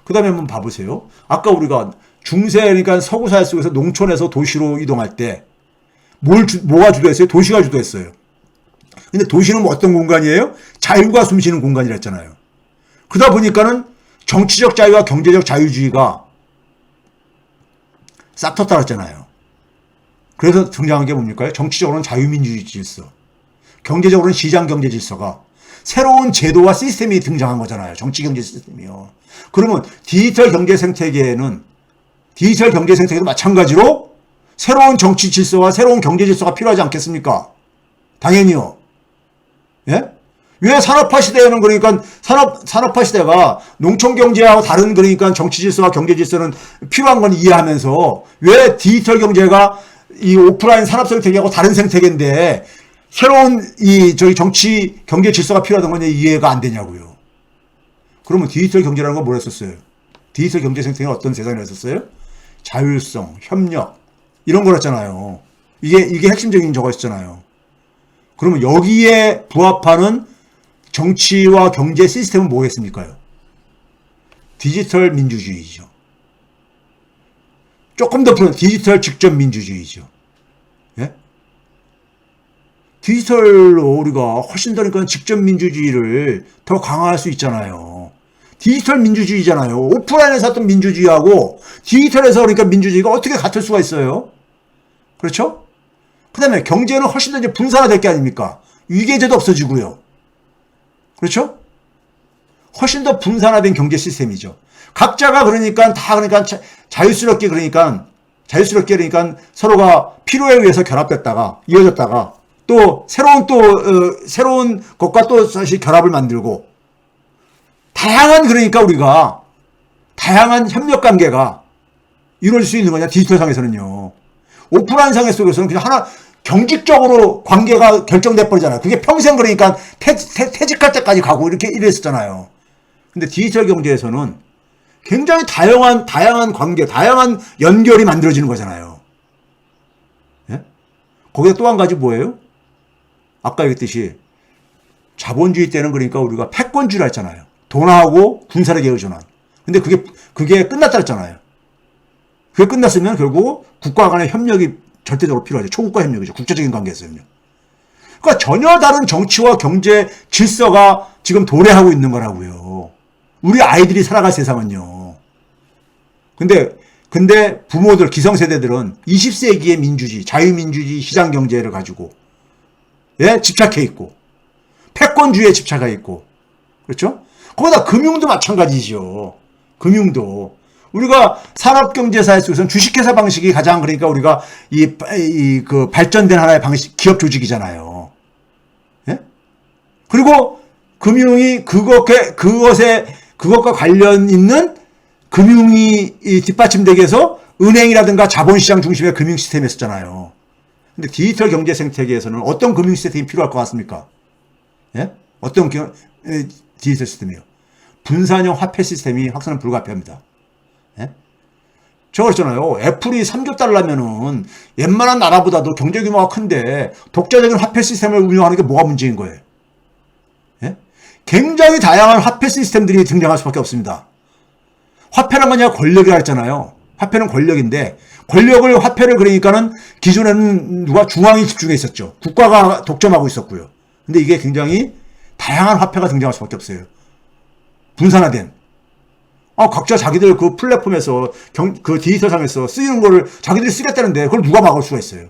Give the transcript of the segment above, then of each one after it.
그 다음에 한번 봐보세요. 아까 우리가 중세, 그러니까 서구사회 속에서 농촌에서 도시로 이동할 때 뭐가 주도했어요? 도시가 주도했어요. 근데 도시는 뭐 어떤 공간이에요? 자유가 숨쉬는 공간이라 했잖아요. 그러다 보니까는 정치적 자유와 경제적 자유주의가 싹 텄다랬잖아요. 그래서 등장한 게 뭡니까? 정치적으로는 자유민주주의 질서, 경제적으로는 시장경제 질서가 새로운 제도와 시스템이 등장한 거잖아요. 정치경제 시스템이요. 그러면 디지털 경제 생태계도 마찬가지로 새로운 정치 질서와 새로운 경제 질서가 필요하지 않겠습니까? 당연히요. 예? 왜 산업화 시대에는 그러니까 산업화 시대가 농촌 경제하고 다른 그러니까 정치 질서와 경제 질서는 필요한 건 이해하면서 왜 디지털 경제가 이 오프라인 산업 생태계하고 다른 생태계인데 새로운 정치 경제 질서가 필요하던 건 이해가 안 되냐고요. 그러면 디지털 경제라는 건 뭘 했었어요? 디지털 경제 생태계는 어떤 세상을 했었어요? 자율성, 협력 이런 거였잖아요. 이게 핵심적인 저거였잖아요. 그러면 여기에 부합하는 정치와 경제 시스템은 뭐겠습니까? 디지털 민주주의죠. 조금 더 디지털 직접 민주주의죠. 예? 디지털로 우리가 훨씬 더 그러니까 직접 민주주의를 더 강화할 수 있잖아요. 디지털 민주주의잖아요. 오프라인에서 했던 민주주의하고 디지털에서 그러니까 민주주의가 어떻게 같을 수가 있어요? 그렇죠? 그 다음에 경제는 훨씬 더 이제 분산화될 게 아닙니까? 위계제도 없어지고요. 그렇죠? 훨씬 더 분산화된 경제 시스템이죠. 각자가 그러니까 자유스럽게 그러니까 서로가 필요에 의해서 결합됐다가 이어졌다가 또 새로운 것과 또 사실 결합을 만들고 우리가 다양한 협력 관계가 이루어질 수 있는 거냐 디지털 상에서는요. 오프라인 상에 속에서는 그냥 하나 경직적으로 관계가 결정돼 버리잖아요. 그게 평생 그러니까 퇴직할 때까지 가고 이랬었잖아요. 근데 디지털 경제에서는 굉장히 다양한 관계, 다양한 연결이 만들어지는 거잖아요. 예? 거기다 또 한 가지 뭐예요? 아까 얘기했듯이 자본주의 때는 그러니까 우리가 패권주의라 했잖아요. 돈하고 군사력에 의존한. 근데 그게 끝났다 했잖아요. 그게 끝났으면 결국 국가 간의 협력이 절대적으로 필요하죠. 초국가 협력이죠. 국제적인 관계에서 협력. 그러니까 전혀 다른 정치와 경제 질서가 지금 도래하고 있는 거라고요. 우리 아이들이 살아갈 세상은요. 근데 부모들, 기성세대들은 20세기의 민주주의, 자유민주주의, 시장경제를 가지고 집착해 있고 패권주의에 집착해 있고 그렇죠? 거기다 금융도 마찬가지죠. 금융도. 우리가 산업경제사회 속에서는 주식회사 방식이 가장 그러니까 우리가 그 발전된 하나의 방식, 기업 조직이잖아요. 예? 그리고 금융이 그것과 관련 있는 금융이 뒷받침되기 위해서 은행이라든가 자본시장 중심의 금융 시스템이었잖아요. 근데 디지털 경제 생태계에서는 어떤 금융 시스템이 필요할 것 같습니까? 예? 어떤 디지털 시스템이요? 분산형 화폐 시스템이 확실한 불가피합니다. 예? 저 그랬잖아요. 애플이 3조 달러면은 웬만한 나라보다도 경제 규모가 큰데 독자적인 화폐 시스템을 운영하는 게 뭐가 문제인 거예요? 예? 굉장히 다양한 화폐 시스템들이 등장할 수밖에 없습니다. 화폐란 건 그냥 권력이라 했잖아요. 화폐는 권력인데 화폐를 그러니까는 기존에는 누가 중앙이 집중해 있었죠. 국가가 독점하고 있었고요. 근데 이게 굉장히 다양한 화폐가 등장할 수밖에 없어요. 분산화된. 각자 자기들 그 플랫폼에서 그 디지털상에서 쓰이는 거를 자기들이 쓰겠다는데 그걸 누가 막을 수가 있어요.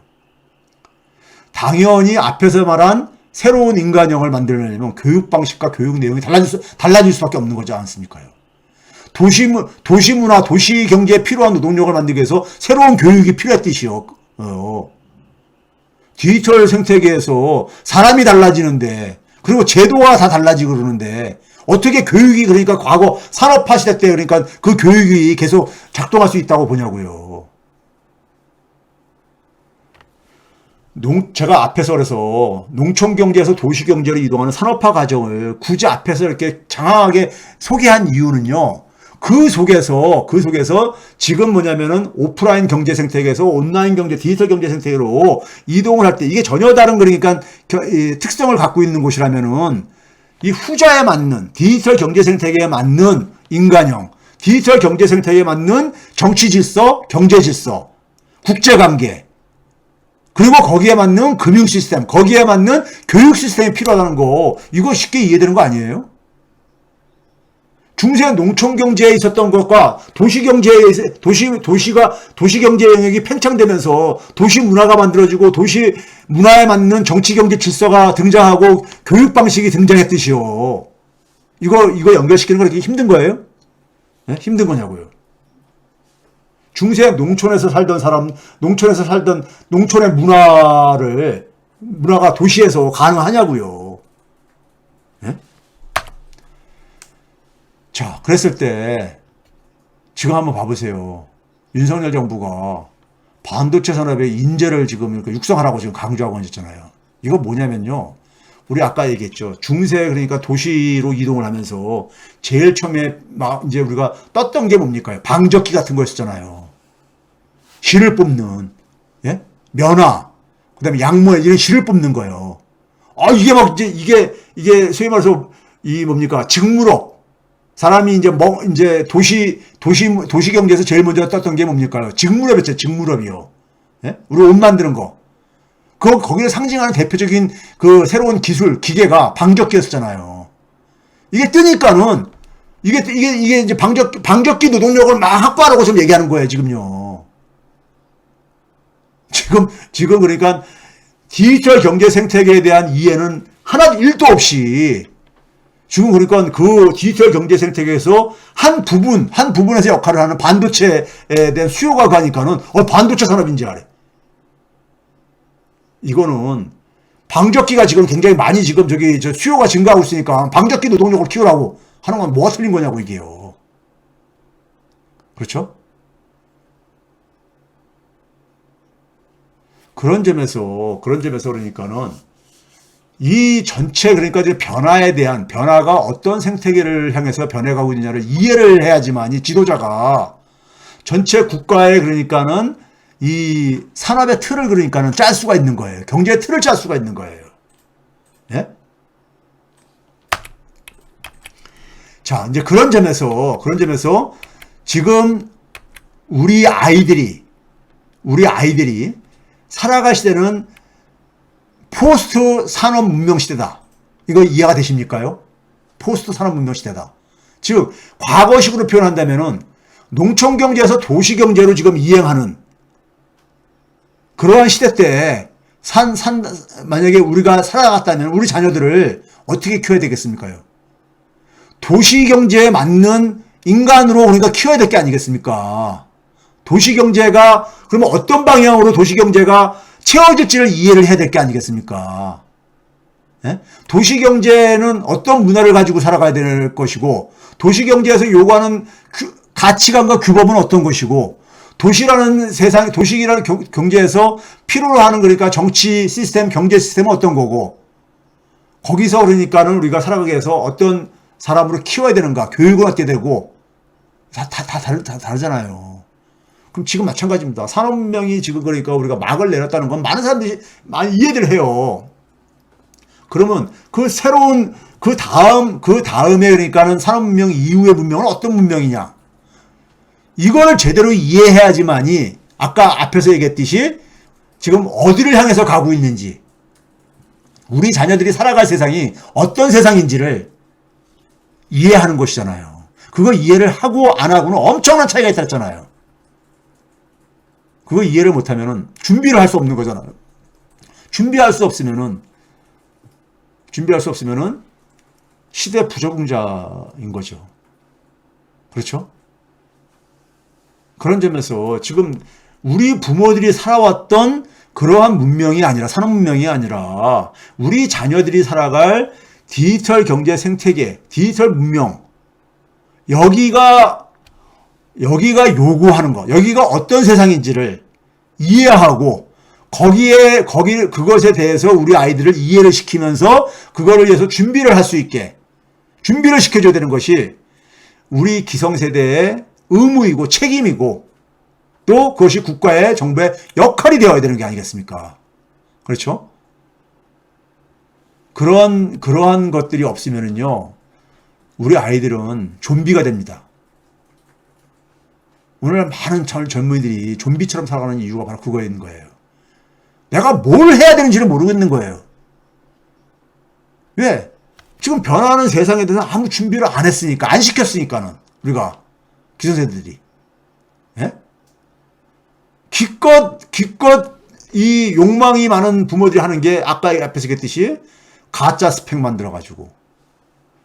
당연히 앞에서 말한 새로운 인간형을 만들려면 교육 방식과 교육 내용이 달라질 수밖에 없는 거지 않습니까요? 도시문화, 도시경제에 필요한 노동력을 만들기 위해서 새로운 교육이 필요했듯이요. 디지털 생태계에서 사람이 달라지는데, 그리고 제도가 다 달라지고 그러는데, 어떻게 교육이 그러니까 과거 산업화 시대 때 그러니까 그 교육이 계속 작동할 수 있다고 보냐고요. 제가 앞에서 그래서 농촌 경제에서 도시 경제로 이동하는 산업화 과정을 굳이 앞에서 이렇게 장황하게 소개한 이유는요. 그 속에서 지금 뭐냐면은 오프라인 경제 생태계에서 온라인 경제, 디지털 경제 생태계로 이동을 할 때 이게 전혀 다른 그러니까 특성을 갖고 있는 곳이라면은 이 후자에 맞는 디지털 경제 생태계에 맞는 인간형, 디지털 경제 생태계에 맞는 정치 질서, 경제 질서, 국제 관계, 그리고 거기에 맞는 금융 시스템, 거기에 맞는 교육 시스템이 필요하다는 거, 이거 쉽게 이해되는 거 아니에요? 중세 농촌 경제에 있었던 것과 도시 경제에 도시 경제 영역이 팽창되면서 도시 문화가 만들어지고 도시 문화에 맞는 정치 경제 질서가 등장하고 교육 방식이 등장했듯이요. 이거 연결시키는 거 그렇게 힘든 거예요? 네? 힘든 거냐고요. 중세 농촌에서 살던 사람, 농촌에서 살던 농촌의 문화가 도시에서 가능하냐고요. 네? 자, 그랬을 때 지금 한번 봐보세요. 윤석열 정부가 반도체 산업의 인재를 지금 이렇게 육성하라고 지금 강조하고 있잖아요. 이거 뭐냐면요. 우리 아까 얘기했죠. 중세 그러니까 도시로 이동을 하면서 제일 처음에 막 이제 우리가 떴던 게 뭡니까? 방적기 같은 거였잖아요. 실을 뽑는, 예? 면화, 그 다음에 양모에 이런 실을 뽑는 거예요. 이게 막 이제 이게 소위 말해서 뭡니까? 직물업. 사람이 이제 도시 경제에서 제일 먼저 떴던 게 뭡니까? 직물업이었죠. 직물업이요. 예? 우리 옷 만드는 거. 거기를 상징하는 대표적인 그 새로운 기술, 기계가 방적기였잖아요. 이게 뜨니까는, 이게 이제 방적기 노동력을 막 확보하라고 지금 얘기하는 거예요, 지금요. 지금 그러니까 디지털 경제 생태계에 대한 이해는 하나도 1도 없이 지금 그러니까 그 디지털 경제 생태계에서 한 부분에서 역할을 하는 반도체에 대한 수요가 가니까는, 반도체 산업인지 알아요. 이거는 방적기가 지금 굉장히 많이 지금 수요가 증가하고 있으니까 방적기 노동력을 키우라고 하는 건 뭐가 틀린 거냐고 이게요. 그렇죠? 그런 점에서 그러니까는 이 전체 그러니까 이제 변화가 어떤 생태계를 향해서 변해가고 있느냐를 이해를 해야지만이 지도자가 전체 국가의 그러니까는 이 산업의 틀을 그러니까는 짤 수가 있는 거예요. 경제의 틀을 짤 수가 있는 거예요. 예? 자, 이제 그런 점에서 지금 우리 아이들이 살아갈 시대는 포스트 산업 문명 시대다. 이거 이해가 되십니까요? 포스트 산업 문명 시대다. 즉 과거식으로 표현한다면은 농촌 경제에서 도시 경제로 지금 이행하는 그러한 시대 때 만약에 우리가 살아갔다면 우리 자녀들을 어떻게 키워야 되겠습니까요? 도시 경제에 맞는 인간으로 그러니까 키워야 될 게 아니겠습니까? 도시 경제가 그러면 어떤 방향으로 도시 경제가 채워질지를 이해를 해야 될 게 아니겠습니까? 예? 도시 경제는 어떤 문화를 가지고 살아가야 될 것이고 도시 경제에서 요구하는 가치관과 규범은 어떤 것이고 도시라는 경제에서 필요로 하는 그러니까 정치 시스템, 경제 시스템은 어떤 거고 거기서 그러니까는 우리가 살아가기 위해서 어떤 사람으로 키워야 되는가, 교육을 어떻게 되고 다 다르잖아요. 그럼 지금 마찬가지입니다. 산업문명이 지금 그러니까 우리가 막을 내렸다는 건 많은 사람들이 많이 이해를 해요. 그러면 그 새로운 그 다음에 그러니까는 산업문명 이후의 문명은 어떤 문명이냐? 이걸 제대로 이해해야지만이 아까 앞에서 얘기했듯이 지금 어디를 향해서 가고 있는지 우리 자녀들이 살아갈 세상이 어떤 세상인지를 이해하는 것이잖아요. 그거 이해를 하고 안 하고는 엄청난 차이가 있었잖아요. 그거 이해를 못하면은 준비를 할 수 없는 거잖아요. 준비할 수 없으면은 시대 부적응자인 거죠. 그렇죠? 그런 점에서 지금 우리 부모들이 살아왔던 그러한 문명이 아니라 산업 문명이 아니라 우리 자녀들이 살아갈 디지털 경제 생태계, 디지털 문명 여기가 요구하는 것, 여기가 어떤 세상인지를 이해하고 그것에 대해서 우리 아이들을 이해를 시키면서 그거를 위해서 준비를 할 수 있게 준비를 시켜줘야 되는 것이 우리 기성세대의 의무이고 책임이고 또 그것이 국가의 정부의 역할이 되어야 되는 게 아니겠습니까? 그렇죠? 그러한 것들이 없으면은요, 우리 아이들은 좀비가 됩니다. 오늘 많은 젊은이들이 좀비처럼 살아가는 이유가 바로 그거인 거예요. 내가 뭘 해야 되는지를 모르겠는 거예요. 왜? 지금 변화하는 세상에 대해서 아무 준비를 안 했으니까, 안 시켰으니까는, 우리가, 기성세대들이. 예? 기껏 이 욕망이 많은 부모들이 하는 게 아까 앞에서 얘기했듯이 가짜 스펙 만들어가지고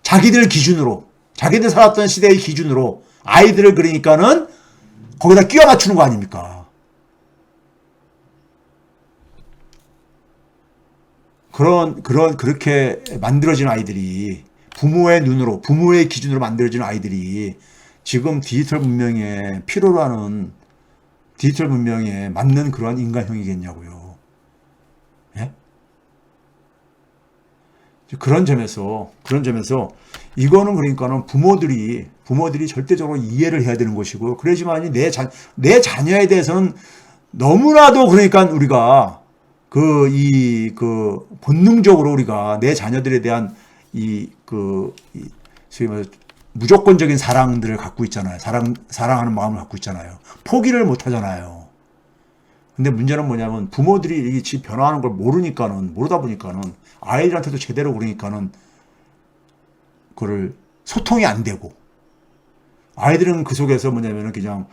자기들 기준으로, 자기들 살았던 시대의 기준으로 아이들을 그러니까는 거기다 끼워 맞추는 거 아닙니까? 그렇게 만들어진 아이들이 부모의 눈으로, 부모의 기준으로 만들어진 아이들이 지금 디지털 문명에 필요로 하는 디지털 문명에 맞는 그러한 인간형이겠냐고요. 예? 그런 점에서 이거는 그러니까는 부모들이 절대적으로 이해를 해야 되는 것이고, 그래야지만이 내 자녀에 대해서는 너무나도 그러니까 우리가 본능적으로 우리가 내 자녀들에 대한 소위 말해서 무조건적인 사랑들을 갖고 있잖아요. 사랑하는 마음을 갖고 있잖아요. 포기를 못 하잖아요. 근데 문제는 뭐냐면 부모들이 이 집 변화하는 걸 모르다 보니까는 아이들한테도 제대로 그러니까는 그걸 소통이 안 되고, 아이들은 그 속에서 뭐냐면은 그냥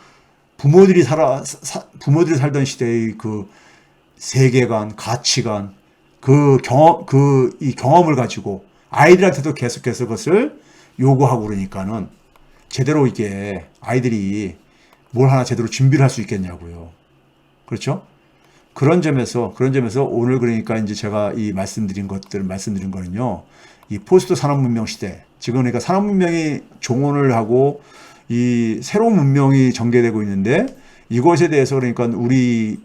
부모들이 살던 시대의 그 세계관, 가치관, 이 경험을 가지고 아이들한테도 계속해서 그것을 요구하고 그러니까는 제대로 이게 아이들이 뭘 하나 제대로 준비를 할 수 있겠냐고요. 그렇죠? 그런 점에서 오늘 그러니까 이제 제가 말씀드린 거는요, 이 포스트 산업문명 시대, 지금 그러니까 산업문명이 종언을 하고 이 새로운 문명이 전개되고 있는데, 이것에 대해서 그러니까 우리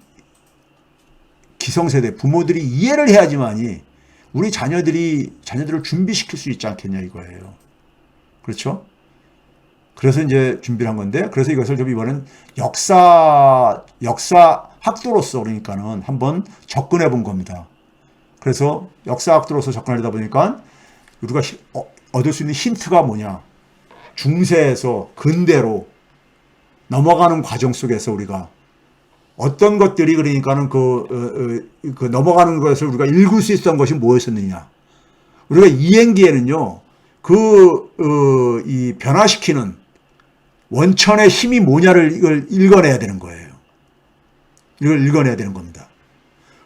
기성세대 부모들이 이해를 해야지만이 우리 자녀들을 준비시킬 수 있지 않겠냐 이거예요. 그렇죠? 그래서 이제 준비를 한 건데, 그래서 이것을 좀 이번엔 역사 학도로서 그러니까는 한번 접근해 본 겁니다. 그래서 역사 학도로서 접근하다 보니까 우리가 얻을 수 있는 힌트가 뭐냐? 중세에서 근대로 넘어가는 과정 속에서 우리가 어떤 것들이 그러니까는 넘어가는 것을 우리가 읽을 수 있었던 것이 무엇이었느냐? 우리가 이행기에는요, 이 변화시키는 원천의 힘이 뭐냐를 이걸 읽어내야 되는 거예요. 이걸 읽어내야 되는 겁니다.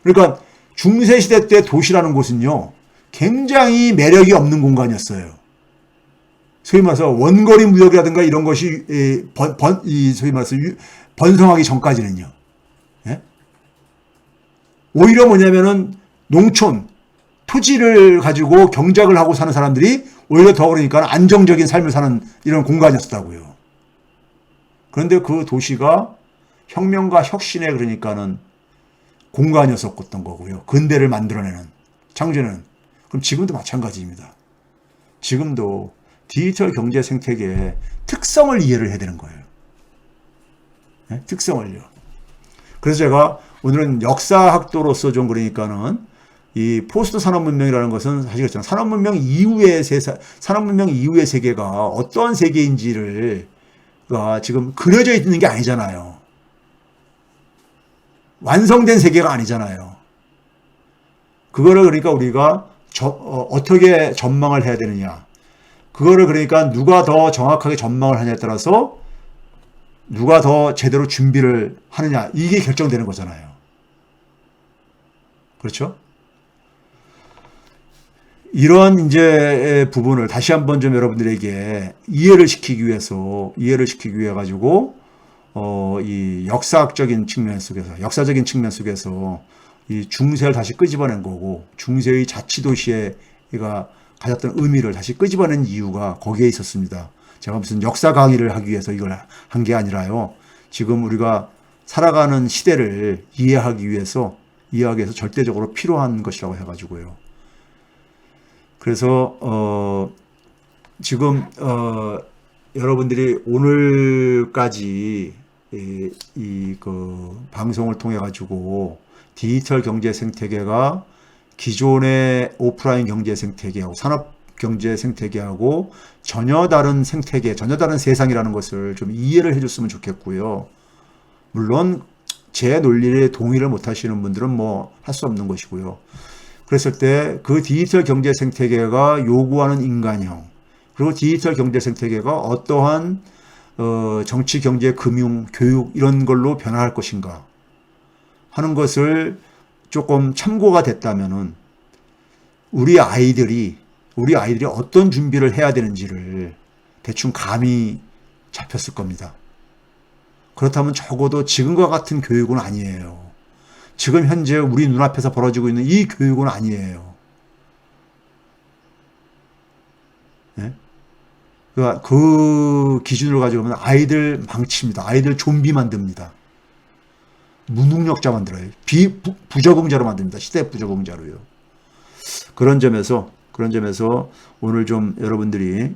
그러니까 중세시대 때 도시라는 곳은요, 굉장히 매력이 없는 공간이었어요. 소위 말해서 원거리 무역이라든가 이런 것이 소위 말해서 번성하기 전까지는요. 예? 오히려 뭐냐면은 농촌, 토지를 가지고 경작을 하고 사는 사람들이 오히려 더 그러니까 안정적인 삶을 사는 이런 공간이었다고요. 그런데 그 도시가 혁명과 혁신에 그러니까는 공간이었었던 거고요. 근대를 만들어내는, 창조는. 그럼 지금도 마찬가지입니다. 지금도 디지털 경제 생태계의 특성을 이해를 해야 되는 거예요. 네? 특성을요. 그래서 제가 오늘은 역사학도로서 좀 그러니까는 이 포스트 산업문명이라는 것은 사실 그렇잖아요. 산업문명 이후의 세계가 어떠한 세계인지를 지금 그려져 있는 게 아니잖아요. 완성된 세계가 아니잖아요. 그거를 그러니까 우리가 어떻게 전망을 해야 되느냐. 그거를 그러니까 누가 더 정확하게 전망을 하냐에 따라서 누가 더 제대로 준비를 하느냐. 이게 결정되는 거잖아요. 그렇죠? 이런 이제 부분을 다시 한번 좀 여러분들에게 이해를 시키기 위해 가지고 이 역사적인 측면 속에서 이 중세를 다시 끄집어낸 거고, 중세의 자치도시가 가졌던 의미를 다시 끄집어낸 이유가 거기에 있었습니다. 제가 무슨 역사 강의를 하기 위해서 이걸 한 게 아니라요. 지금 우리가 살아가는 시대를 이해하기 위해서 절대적으로 필요한 것이라고 해가지고요. 그래서 지금 여러분들이 오늘까지 그 방송을 통해 가지고 디지털 경제 생태계가 기존의 오프라인 경제 생태계하고 산업 경제 생태계하고 전혀 다른 생태계, 전혀 다른 세상이라는 것을 좀 이해를 해줬으면 좋겠고요. 물론 제 논리에 동의를 못 하시는 분들은 뭐 할 수 없는 것이고요. 그랬을 때 그 디지털 경제 생태계가 요구하는 인간형, 그리고 디지털 경제 생태계가 어떠한 정치, 경제, 금융, 교육 이런 걸로 변화할 것인가 하는 것을 조금 참고가 됐다면은 우리 아이들이 어떤 준비를 해야 되는지를 대충 감이 잡혔을 겁니다. 그렇다면 적어도 지금과 같은 교육은 아니에요. 지금 현재 우리 눈앞에서 벌어지고 있는 이 교육은 아니에요. 네? 그러니까 그 기준으로 가지고 보면 아이들 망칩니다. 아이들 좀비 만듭니다. 무능력자 만들어요. 부적응자로 만듭니다. 시대 부적응자로요. 그런 점에서 오늘 좀 여러분들이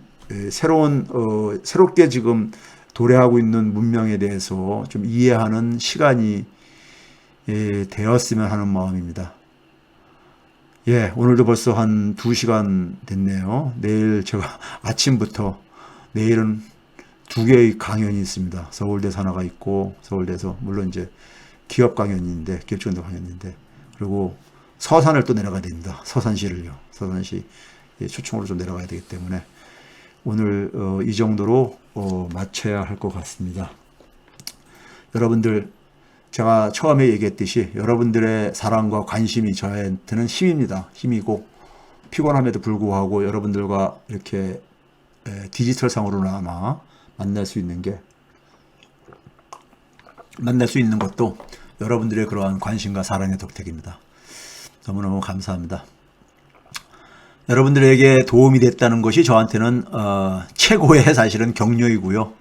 새롭게 지금 도래하고 있는 문명에 대해서 좀 이해하는 시간이 되었으면 하는 마음입니다. 예, 오늘도 벌써 한 2시간 됐네요. 내일 제가 아침부터 내일은 2개의 강연이 있습니다. 서울대에서 하나가 있고 서울대에서 물론 이제 기업 강연인데 기업적인 강연인데 그리고 서산을 또 내려가야 됩니다. 서산시를요. 서산시 초청으로 좀 내려가야 되기 때문에 오늘 이 정도로 마쳐야 할 것 같습니다. 여러분들 제가 처음에 얘기했듯이 여러분들의 사랑과 관심이 저한테는 힘입니다. 힘이고 피곤함에도 불구하고 여러분들과 이렇게 디지털 상으로나마 만날 수 있는 것도 여러분들의 그러한 관심과 사랑의 덕택입니다. 너무너무 감사합니다. 여러분들에게 도움이 됐다는 것이 저한테는 최고의 사실은 격려이고요.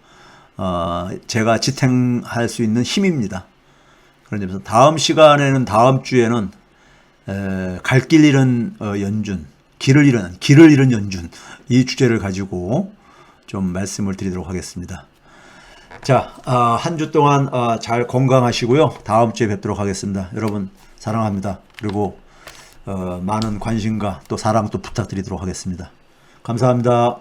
제가 지탱할 수 있는 힘입니다. 그런 점에서 다음 시간에는 다음 주에는 갈 길 잃은 연준, 길을 잃은 연준 이 주제를 가지고 좀 말씀을 드리도록 하겠습니다. 자, 한 주 동안 잘 건강하시고요. 다음 주에 뵙도록 하겠습니다. 여러분 사랑합니다. 그리고 많은 관심과 또 사랑 또 부탁드리도록 하겠습니다. 감사합니다.